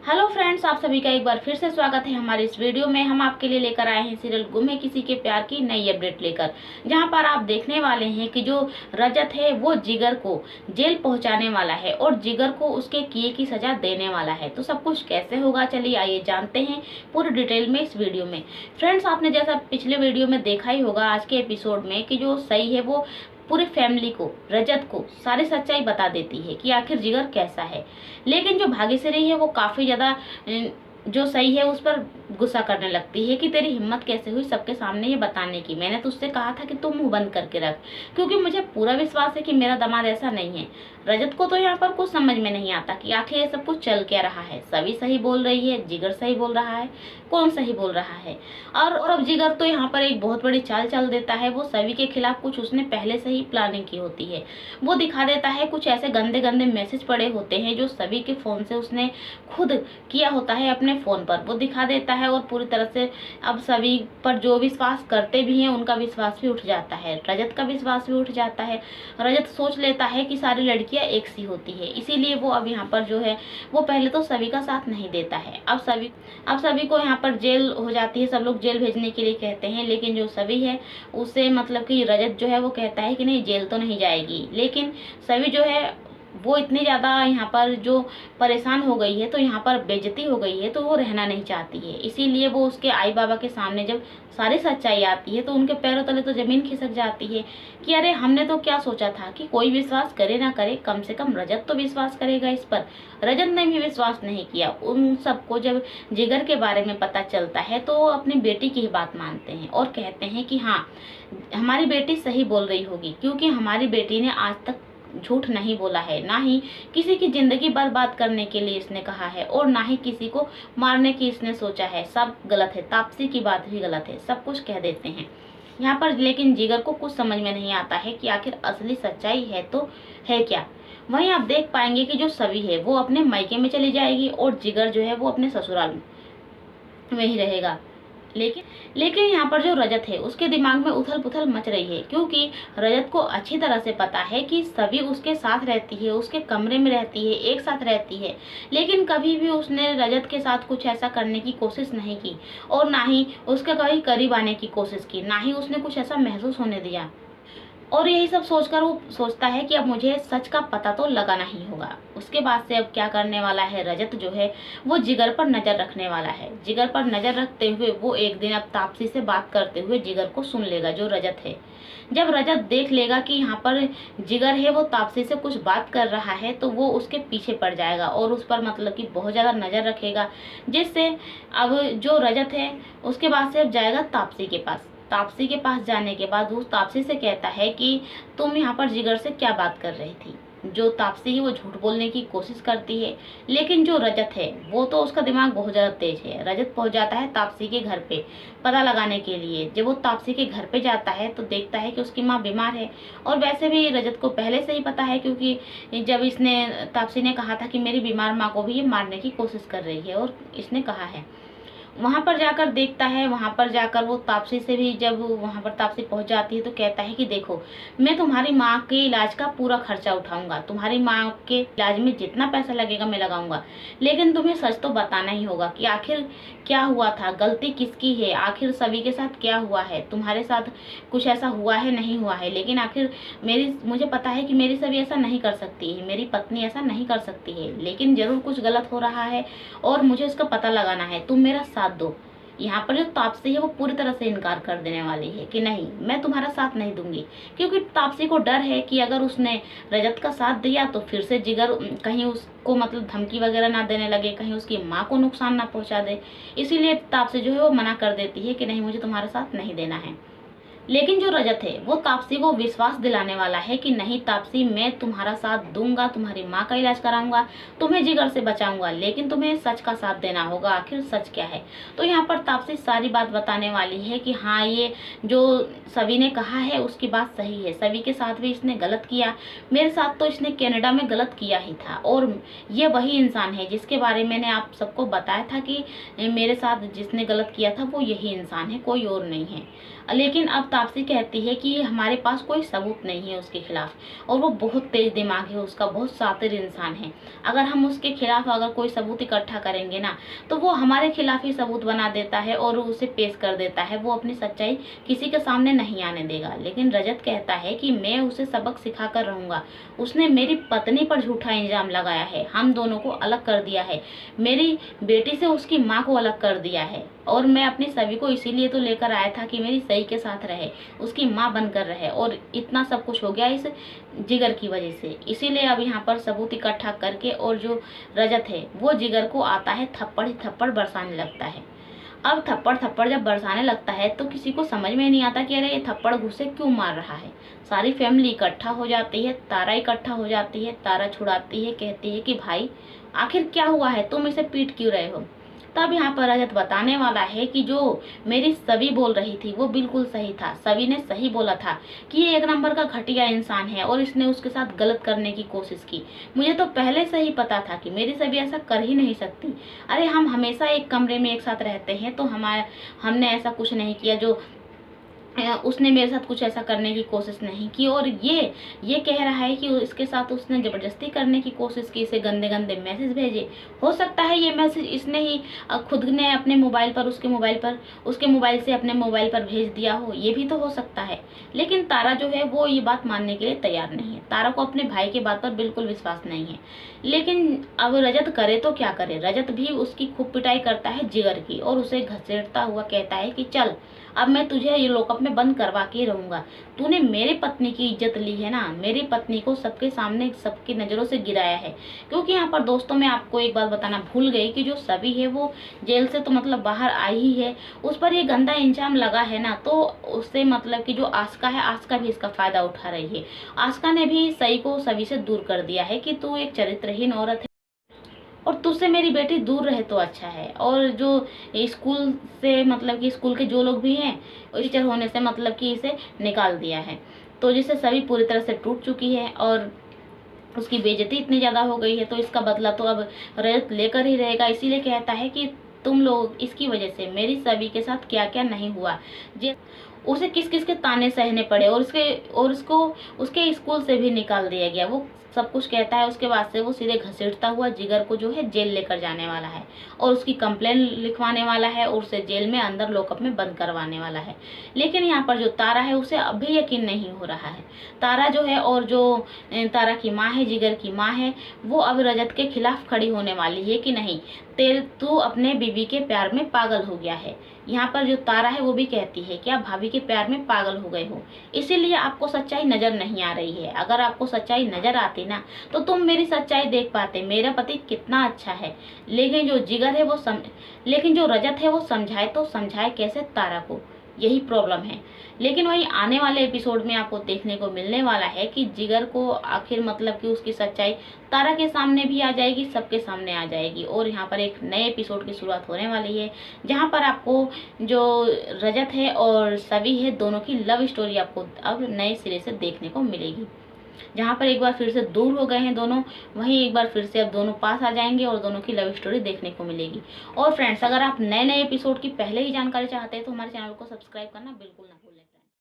Hello friends, आप सभी का एक बार फिर से स्वागत है हमारे इस वीडियो में। हम आपके लिए लेकर आए हैं सीरियल गुम है किसी के प्यार की नई अपडेट लेकर, जहां पर आप देखने वाले हैं कि जो रजत है वो जिगर को जेल पहुंचाने वाला है और जिगर को उसके किए की सजा देने वाला है। तो सब कुछ कैसे होगा, चलिए आइए जानते हैं पूरी डिटेल में इस वीडियो में। फ्रेंड्स, आपने जैसा पिछले वीडियो में देखा ही होगा आज के एपिसोड में कि जो सही है वो पूरी फैमिली को, रजत को सारी सच्चाई बता देती है कि आखिर जिगर कैसा है। लेकिन जो भाग्यश्री है वो काफी ज्यादा जो सही है उस पर गुस्सा करने लगती है कि तेरी हिम्मत कैसे हुई सबके सामने ये बताने की। मैंने तो उससे कहा था कि तुम मुंह बंद करके रख, क्योंकि मुझे पूरा विश्वास है कि मेरा दामाद ऐसा नहीं है। रजत को तो यहाँ पर कुछ समझ में नहीं आता कि आखिर ये सब कुछ चल क्या रहा है। सभी सही बोल रही है, जिगर सही बोल रहा है, कौन सही बोल रहा है। और अब जिगर तो यहाँ पर एक बहुत बड़ी चाल चल देता है। वो सभी के खिलाफ कुछ उसने पहले से ही प्लानिंग की होती है। वो दिखा देता है कुछ ऐसे गंदे गंदे मैसेज पड़े होते हैं जो सभी के फोन से उसने खुद किया होता है अपने फोन पर, वो दिखा देता है। और पूरी तरह से अब सभी पर जो विश्वास करते भी हैं उनका विश्वास भी उठ जाता है, रजत का विश्वास भी उठ जाता है। रजत सोच लेता है कि सारी लड़कियां एक सी होती है, इसीलिए वो अब यहाँ पर जो है वो पहले तो सभी का साथ नहीं देता है। अब सभी को यहाँ पर जेल हो जाती है, सब लोग जेल भेजने के लिए कहते हैं। लेकिन जो सभी है उसे मतलब कि रजत जो है वो कहता है कि नहीं, जेल तो नहीं जाएगी। लेकिन सभी जो है वो इतनी ज़्यादा यहाँ पर जो परेशान हो गई है, तो यहाँ पर बेइज्जती हो गई है, तो वो रहना नहीं चाहती है। इसीलिए वो उसके आई बाबा के सामने जब सारी सच्चाई आती है तो उनके पैरों तले तो ज़मीन खिसक जाती है कि अरे हमने तो क्या सोचा था कि कोई विश्वास करे ना करे, कम से कम रजत तो विश्वास करेगा इस पर। रजत ने भी विश्वास नहीं किया। उन सबको जब जिगर के बारे में पता चलता है तो वो अपनी बेटी की ही बात मानते हैं और कहते हैं कि हाँ, हमारी बेटी सही बोल रही होगी, क्योंकि हमारी बेटी ने आज तक झूठ नहीं बोला है, ना ही किसी की जिंदगी बर्बाद करने के लिए इसने कहा है और ना ही किसी को मारने की इसने सोचा है। सब गलत है, तापसी की बात भी गलत है, सब कुछ कह देते हैं यहाँ पर। लेकिन जिगर को कुछ समझ में नहीं आता है कि आखिर असली सच्चाई है तो है क्या। वहीं आप देख पाएंगे कि जो सभी है वो अपने मायके में चली जाएगी और जिगर जो है वो अपने ससुराल में ही रहेगा। लेकिन यहाँ पर जो रजत है उसके दिमाग में उथल पुथल मच रही है, क्योंकि रजत को अच्छी तरह से पता है कि सभी उसके साथ रहती है, उसके कमरे में रहती है, एक साथ रहती है। लेकिन कभी भी उसने रजत के साथ कुछ ऐसा करने की कोशिश नहीं की और ना ही उसके कभी करीब आने की कोशिश की, ना ही उसने कुछ ऐसा महसूस होने दिया। और यही सब सोचकर वो सोचता है कि अब मुझे सच का पता तो लगाना ही होगा। उसके बाद से अब क्या करने वाला है, रजत जो है वो जिगर पर नजर रखने वाला है। जिगर पर नजर रखते हुए वो एक दिन अब तापसी से बात करते हुए जिगर को सुन लेगा, जो रजत है। जब रजत देख लेगा कि यहाँ पर जिगर है वो तापसी से कुछ बात कर रहा है, तो वो उसके पीछे पड़ जाएगा और उस पर मतलब कि बहुत ज़्यादा नज़र रखेगा। जिससे अब जो रजत है उसके बाद से अब जाएगा तापसी के पास। तापसी के पास जाने के बाद वो तापसी से कहता है कि तुम यहाँ पर जिगर से क्या बात कर रही थी। जो तापसी है वो झूठ बोलने की कोशिश करती है, लेकिन जो रजत है वो तो उसका दिमाग बहुत ज़्यादा तेज है। रजत पहुंच जाता है तापसी के घर पे पता लगाने के लिए। जब वो तापसी के घर पे जाता है तो देखता है कि उसकी माँ बीमार है। और वैसे भी रजत को पहले से ही पता है, क्योंकि जब इसने तापसी ने कहा था कि मेरी बीमार माँ को भी ये मारने की कोशिश कर रही है और इसने कहा है। वहां पर जाकर देखता है, वहां पर जाकर वो तापसी से भी, जब वहां पर तापसी पहुंच जाती है तो कहता है कि देखो, मैं तुम्हारी माँ के इलाज का पूरा खर्चा उठाऊंगा, तुम्हारी माँ के इलाज में जितना पैसा लगेगा मैं लगाऊंगा। लेकिन तुम्हें सच तो बताना ही होगा कि आखिर क्या हुआ था, गलती किसकी है, आखिर सभी के साथ क्या हुआ है, तुम्हारे साथ कुछ ऐसा हुआ है नहीं हुआ है। लेकिन आखिर मुझे पता है कि मेरी सभी ऐसा नहीं कर सकती है, मेरी पत्नी ऐसा नहीं कर सकती है, लेकिन जरूर कुछ गलत हो रहा है और मुझे उसका पता लगाना है, तुम मेरा साथ दो। यहाँ पर जो तापसी है वो पूरी तरह से इनकार कर देने वाली है कि नहीं, मैं तुम्हारा साथ नहीं दूंगी, क्योंकि तापसी को डर है कि अगर उसने रजत का साथ दिया तो फिर से जिगर कहीं उसको मतलब धमकी वगैरह ना देने लगे, कहीं उसकी माँ को नुकसान ना पहुंचा दे। इसीलिए तापसी जो है वो मना कर देती है कि नहीं, मुझे तुम्हारा साथ नहीं देना है। लेकिन जो रजत है वो तापसी को विश्वास दिलाने वाला है कि नहीं तापसी, मैं तुम्हारा साथ दूंगा, तुम्हारी माँ का इलाज कराऊंगा, तुम्हें जिगर से बचाऊंगा, लेकिन तुम्हें सच का साथ देना होगा, आखिर सच क्या है। तो यहाँ पर तापसी सारी बात बताने वाली है कि हाँ, ये जो सभी ने कहा है उसकी बात सही है, सभी के साथ भी इसने गलत किया, मेरे साथ तो इसने कनाडा में गलत किया ही था। और ये वही इंसान है जिसके बारे में मैंने आप सबको बताया था कि मेरे साथ जिसने गलत किया था वो यही इंसान है, कोई और नहीं है। लेकिन अब तापसी कहती है कि हमारे पास कोई सबूत नहीं है उसके खिलाफ, और वो बहुत तेज दिमाग है उसका, बहुत शातिर इंसान है। अगर हम उसके खिलाफ अगर कोई सबूत इकट्ठा करेंगे ना, तो वो हमारे खिलाफ ही सबूत बना देता है और उसे पेश कर देता है। वो अपनी सच्चाई किसी के सामने नहीं आने देगा। लेकिन रजत कहता है कि मैं उसे सबक सिखा कर रहूंगा। उसने मेरी पत्नी पर झूठा इल्जाम लगाया है, हम दोनों को अलग कर दिया है, मेरी बेटी से उसकी माँ को अलग कर दिया है, और मैं अपनी सभी को इसीलिए तो लेकर आया था कि मेरी सही के साथ रहे, उसकी माँ बनकर रहे, और इतना सब कुछ हो गया इस जिगर की वजह से। इसीलिए अब यहाँ पर सबूत इकट्ठा करके, और जो रजत है वो जिगर को आता है थप्पड़ ही थप्पड़ बरसाने लगता है। अब थप्पड़ थप्पड़ जब बरसाने लगता है तो किसी को समझ में नहीं आता कि अरे ये थप्पड़ घुसे क्यों मार रहा है। सारी फैमिली इकट्ठा हो जाती है, तारा इकट्ठा हो जाती है, तारा छुड़ाती है, कहती है कि भाई आखिर क्या हुआ है, तुम इसे पीट क्यों रहे हो। तब यहाँ पर रजत बताने वाला है कि जो मेरी सभी बोल रही थी वो बिल्कुल सही था। सभी ने सही बोला था कि ये एक नंबर का घटिया इंसान है और इसने उसके साथ गलत करने की कोशिश की। मुझे तो पहले से ही पता था कि मेरी सभी ऐसा कर ही नहीं सकती। अरे हम हमेशा एक कमरे में एक साथ रहते हैं, तो हमने ऐसा कुछ नहीं किया जो उसने मेरे साथ कुछ ऐसा करने की कोशिश नहीं की। और ये कह रहा है कि इसके साथ उसने ज़बरदस्ती करने की कोशिश की, इसे गंदे गंदे मैसेज भेजे। हो सकता है ये मैसेज इसने ही खुद ने अपने मोबाइल पर उसके मोबाइल से अपने मोबाइल पर भेज दिया हो, ये भी तो हो सकता है। लेकिन तारा जो है वो ये बात मानने के लिए तैयार नहीं है। तारा को अपने भाई के बात पर बिल्कुल विश्वास नहीं है। लेकिन अब रजत करे तो क्या करे। रजत भी उसकी खूब पिटाई करता है जिगर की, और उसे घसीटता हुआ कहता है कि चल अब मैं तुझे ये लॉकअप में बंद करवा के रहूंगा। तूने मेरे पत्नी की इज्जत ली है ना, मेरी पत्नी को सबके सामने सबकी नज़रों से गिराया है। क्योंकि यहाँ पर दोस्तों मैं आपको एक बात बताना भूल गई कि जो सभी है वो जेल से तो मतलब बाहर आई ही है, उस पर ये गंदा इंजाम लगा है ना, तो उससे मतलब कि जो आस्का है, आस्का भी इसका फायदा उठा रही है। आस्का ने भी सही को सभी से दूर कर दिया है कि तू एक चरित्रहीन औरत है और तुझसे मेरी बेटी दूर रहे तो अच्छा है। और जो स्कूल से मतलब कि स्कूल के जो लोग भी हैं, टीचर होने से मतलब कि इसे निकाल दिया है, तो जिससे सभी पूरी तरह से टूट चुकी है और उसकी बेइज्जती इतनी ज़्यादा हो गई है, तो इसका बदला तो अब रजत लेकर ही रहेगा। इसीलिए कहता है कि तुम लोग इसकी वजह से मेरी सभी के साथ क्या क्या नहीं हुआ, जे उसे किस किस के ताने सहने पड़े, और उसको उसके स्कूल से भी निकाल दिया गया, वो सब कुछ कहता है। उसके बाद से वो सीधे घसीटता हुआ जिगर को जो है जेल लेकर जाने वाला है, और उसकी कंप्लेन लिखवाने वाला है, और उसे जेल में अंदर लॉकअप में बंद करवाने वाला है। लेकिन यहाँ पर जो तारा है उसे अभी यकीन नहीं हो रहा है। तारा जो है, और जो तारा की माँ है, जिगर की माँ है, वो अब रजत के खिलाफ खड़ी होने वाली है कि नहीं, तू अपने बीवी के प्यार में पागल हो गया है। यहाँ पर जो तारा है वो भी कहती है कि आप भाभी के प्यार में पागल हो गए हो, इसीलिए आपको सच्चाई नजर नहीं आ रही है। अगर आपको सच्चाई नजर आती ना, तो तुम मेरी सच्चाई देख पाते, मेरा पति कितना अच्छा है। लेकिन जो जिगर है लेकिन जो रजत है वो समझाए तो समझाए कैसे तारा को, यही प्रॉब्लम है। लेकिन वही आने वाले एपिसोड में आपको देखने को मिलने वाला है कि जिगर को आखिर मतलब कि उसकी सच्चाई तारा के सामने भी आ जाएगी, सबके सामने आ जाएगी। और यहाँ पर एक नए एपिसोड की शुरुआत होने वाली है, जहाँ पर आपको जो रजत है और सभी है, दोनों की लव स्टोरी आपको अब नए सिरे से देखने को मिलेगी। जहाँ पर एक बार फिर से दूर हो गए हैं दोनों, वहीं एक बार फिर से अब दोनों पास आ जाएंगे और दोनों की लव स्टोरी देखने को मिलेगी। और फ्रेंड्स, अगर आप नए नए एपिसोड की पहले ही जानकारी चाहते हैं तो हमारे चैनल को सब्सक्राइब करना बिल्कुल ना भूलें।